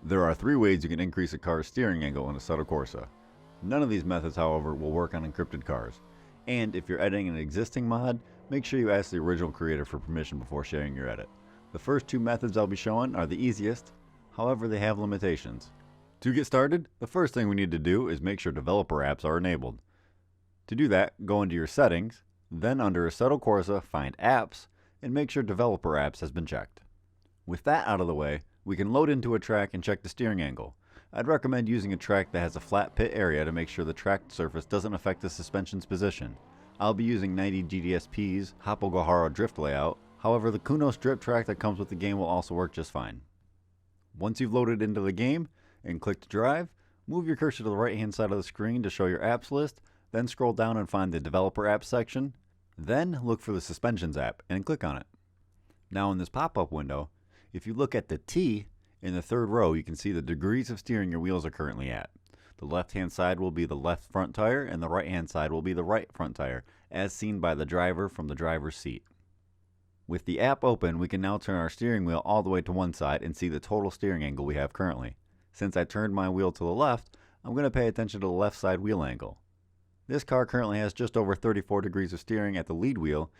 There are 3 ways you can increase a car's steering angle in Assetto Corsa. None of these methods, however, will work on encrypted cars. And if you're editing an existing mod, make sure you ask the original creator for permission before sharing your edit. The first 2 methods I'll be showing are the easiest, however they have limitations. To get started, the first thing we need to do is make sure developer apps are enabled. To do that, go into your settings, then under Assetto Corsa, find apps, and make sure developer apps has been checked. With that out of the way, we can load into a track and check the steering angle. I'd recommend using a track that has a flat pit area to make sure the tracked surface doesn't affect the suspension's position. I'll be using 90 GDSP's Hapogahara drift layout, however the Kuno strip track that comes with the game will also work just fine. Once you've loaded into the game and clicked drive, move your cursor to the right hand side of the screen to show your apps list, then scroll down and find the developer apps section, then look for the suspensions app and click on it. Now in this pop-up window, if you look at the T in the 3rd row, you can see the degrees of steering your wheels are currently at. The left-hand side will be the left front tire, and the right-hand side will be the right front tire, as seen by the driver from the driver's seat. With the app open, we can now turn our steering wheel all the way to one side and see the total steering angle we have currently. Since I turned my wheel to the left, I'm going to pay attention to the left side wheel angle. This car currently has just over 34 degrees of steering at the lead wheel,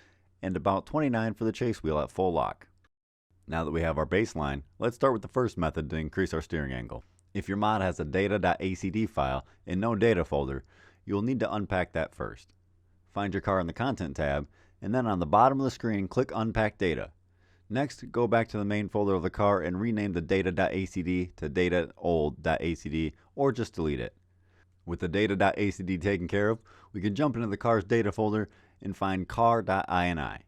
and about 29 for the chase wheel at full lock. Now that we have our baseline, let's start with the first method to increase our steering angle. If your mod has a data.acd file and no data folder, you will need to unpack that first. Find your car in the Content tab, and then on the bottom of the screen, click Unpack Data. Next, go back to the main folder of the car and rename the data.acd to data.old.acd, or just delete it. With the data.acd taken care of, we can jump into the car's data folder and find car.ini.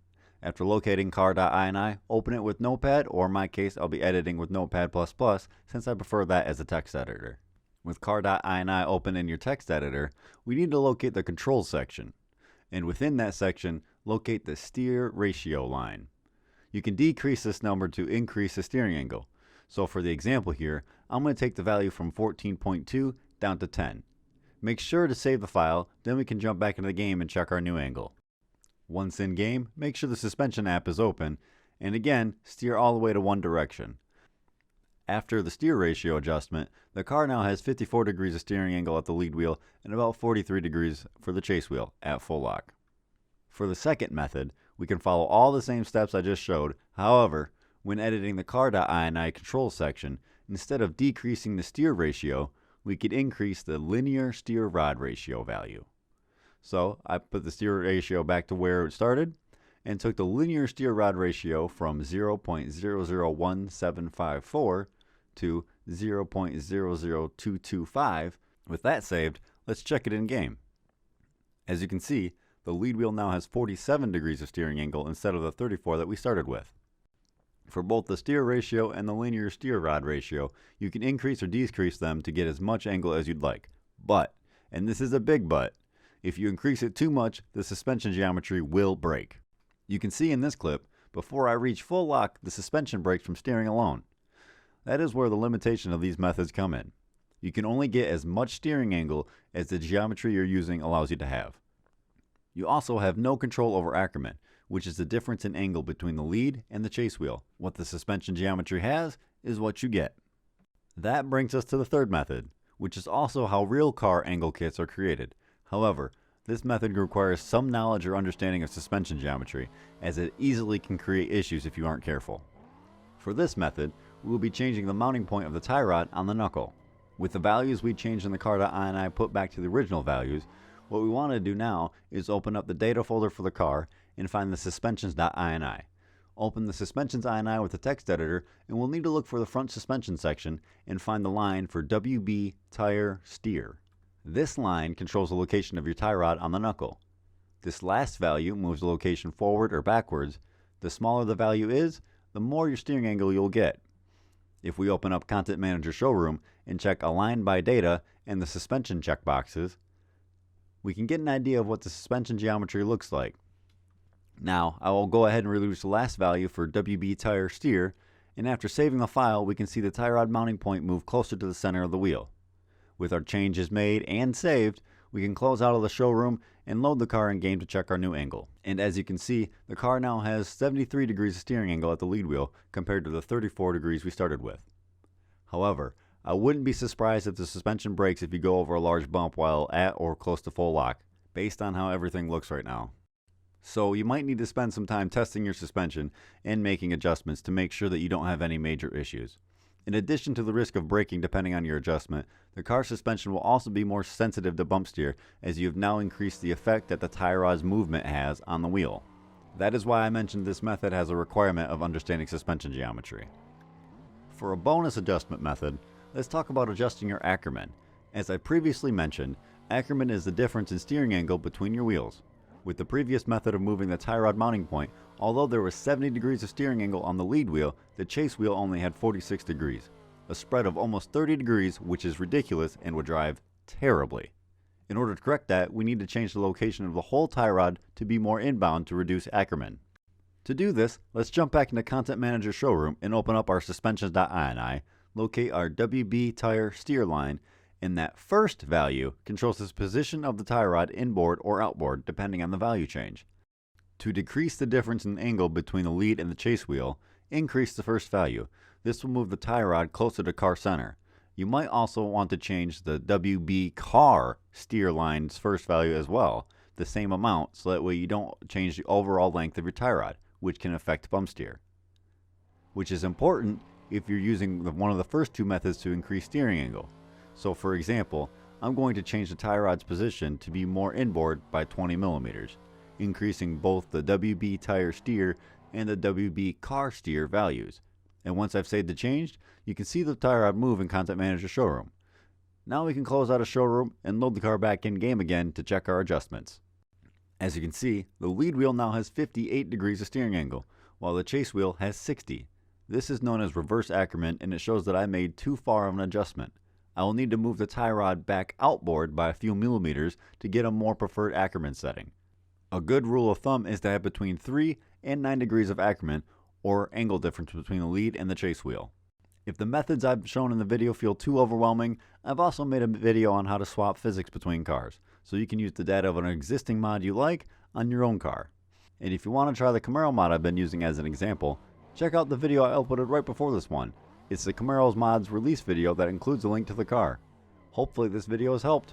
After locating car.ini, open it with Notepad, or in my case, I'll be editing with Notepad++, since I prefer that as a text editor. With car.ini open in your text editor, we need to locate the controls section. And within that section, locate the steer ratio line. You can decrease this number to increase the steering angle. So for the example here, I'm going to take the value from 14.2 down to 10. Make sure to save the file, then we can jump back into the game and check our new angle. Once in game, make sure the suspension app is open, and again, steer all the way to one direction. After the steer ratio adjustment, the car now has 54 degrees of steering angle at the lead wheel and about 43 degrees for the chase wheel at full lock. For the second method, we can follow all the same steps I just showed. However, when editing the car.ini control section, instead of decreasing the steer ratio, we could increase the linear steer rod ratio value. So I put the steer ratio back to where it started and took the linear steer rod ratio from 0.001754 to 0.00225. With that saved, let's check it in game. As you can see, the lead wheel now has 47 degrees of steering angle instead of the 34 that we started with. For both the steer ratio and the linear steer rod ratio, you can increase or decrease them to get as much angle as you'd like. But, and this is a big but, if you increase it too much, the suspension geometry will break. You can see in this clip, before I reach full lock, the suspension breaks from steering alone. That is where the limitation of these methods come in. You can only get as much steering angle as the geometry you're using allows you to have. You also have no control over Ackerman, which is the difference in angle between the lead and the chase wheel. What the suspension geometry has is what you get. That brings us to the third method, which is also how real car angle kits are created. However, this method requires some knowledge or understanding of suspension geometry, as it easily can create issues if you aren't careful. For this method, we will be changing the mounting point of the tie rod on the knuckle. With the values we changed in the car.ini put back to the original values, what we want to do now is open up the data folder for the car and find the suspensions.ini. Open the suspensions.ini with the text editor, and we'll need to look for the front suspension section and find the line for WB tire steer. This line controls the location of your tie rod on the knuckle. This last value moves the location forward or backwards. The smaller the value is, the more your steering angle you'll get. If we open up Content Manager Showroom and check Align by Data and the suspension checkboxes, we can get an idea of what the suspension geometry looks like. Now, I will go ahead and reduce the last value for WB tire steer, and after saving the file, we can see the tie rod mounting point move closer to the center of the wheel. With our changes made and saved, we can close out of the showroom and load the car in game to check our new angle. And as you can see, the car now has 73 degrees of steering angle at the lead wheel compared to the 34 degrees we started with. However, I wouldn't be surprised if the suspension breaks if you go over a large bump while at or close to full lock, based on how everything looks right now. So you might need to spend some time testing your suspension and making adjustments to make sure that you don't have any major issues. In addition to the risk of braking depending on your adjustment, the car's suspension will also be more sensitive to bump steer as you have now increased the effect that the tie rod's movement has on the wheel. That is why I mentioned this method has a requirement of understanding suspension geometry. For a bonus adjustment method, let's talk about adjusting your Ackerman. As I previously mentioned, Ackerman is the difference in steering angle between your wheels. With the previous method of moving the tie rod mounting point, although there was 70 degrees of steering angle on the lead wheel, the chase wheel only had 46 degrees. A spread of almost 30 degrees, which is ridiculous and would drive terribly. In order to correct that, we need to change the location of the whole tie rod to be more inbound to reduce Ackerman. To do this, let's jump back into Content Manager Showroom and open up our suspensions.ini, locate our WB tire steer line, and that first value controls the position of the tie rod inboard or outboard depending on the value change. To decrease the difference in angle between the lead and the chase wheel, increase the first value. This will move the tie rod closer to car center. You might also want to change the WB car steer line's first value as well, the same amount, so that way you don't change the overall length of your tie rod, which can affect bump steer. Which is important if you're using one of the first two methods to increase steering angle. So for example, I'm going to change the tie rod's position to be more inboard by 20 millimeters, increasing both the WB tire steer and the WB car steer values. And once I've saved the change, you can see the tie rod move in Content Manager Showroom. Now we can close out of Showroom and load the car back in game again to check our adjustments. As you can see, the lead wheel now has 58 degrees of steering angle, while the chase wheel has 60. This is known as reverse Ackerman, and it shows that I made too far of an adjustment. I will need to move the tie rod back outboard by a few millimeters to get a more preferred Ackerman setting. A good rule of thumb is to have between 3 and 9 degrees of Ackerman or angle difference between the lead and the chase wheel. If the methods I've shown in the video feel too overwhelming, I've also made a video on how to swap physics between cars, so you can use the data of an existing mod you like on your own car. And if you want to try the Camaro mod I've been using as an example, check out the video I uploaded right before this one. It's the Camaro's mods release video that includes a link to the car. Hopefully this video has helped.